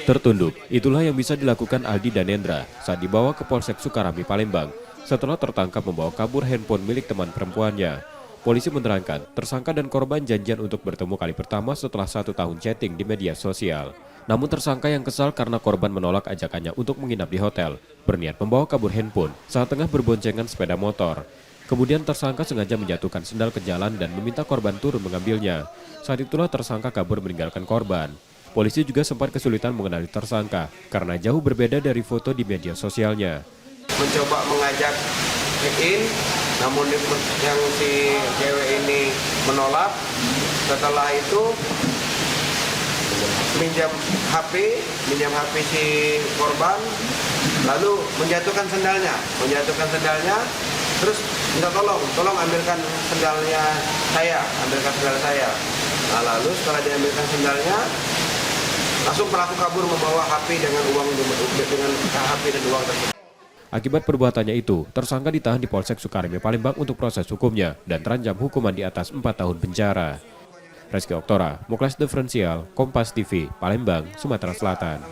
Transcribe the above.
Tertunduk, itulah yang bisa dilakukan Aldi dan Endra saat dibawa ke Polsek Sukarami, Palembang setelah tertangkap membawa kabur handphone milik teman perempuannya. Polisi menerangkan, tersangka dan korban janjian untuk bertemu kali pertama setelah 1 tahun chatting di media sosial. Namun tersangka yang kesal karena korban menolak ajakannya untuk menginap di hotel, berniat membawa kabur handphone saat tengah berboncengan sepeda motor. Kemudian tersangka sengaja menjatuhkan sendal ke jalan dan meminta korban turun mengambilnya. Saat itulah tersangka kabur meninggalkan korban. Polisi juga sempat kesulitan mengenali tersangka karena jauh berbeda dari foto di media sosialnya. Mencoba mengajak check-in, namun yang si cewek ini menolak. Setelah itu minjam HP si korban, lalu menjatuhkan sendalnya, terus minta tolong ambilkan sendalnya saya, Nah lalu setelah diambilkan sendalnya, langsung pelaku kabur membawa HP dengan HP dan uang tersebut. Akibat perbuatannya itu, tersangka ditahan di Polsek Sukarami, Palembang untuk proses hukumnya dan terancam hukuman di atas 4 tahun penjara. Reski Oktora, Muklas Diferensial, Kompas TV, Palembang, Sumatera Selatan.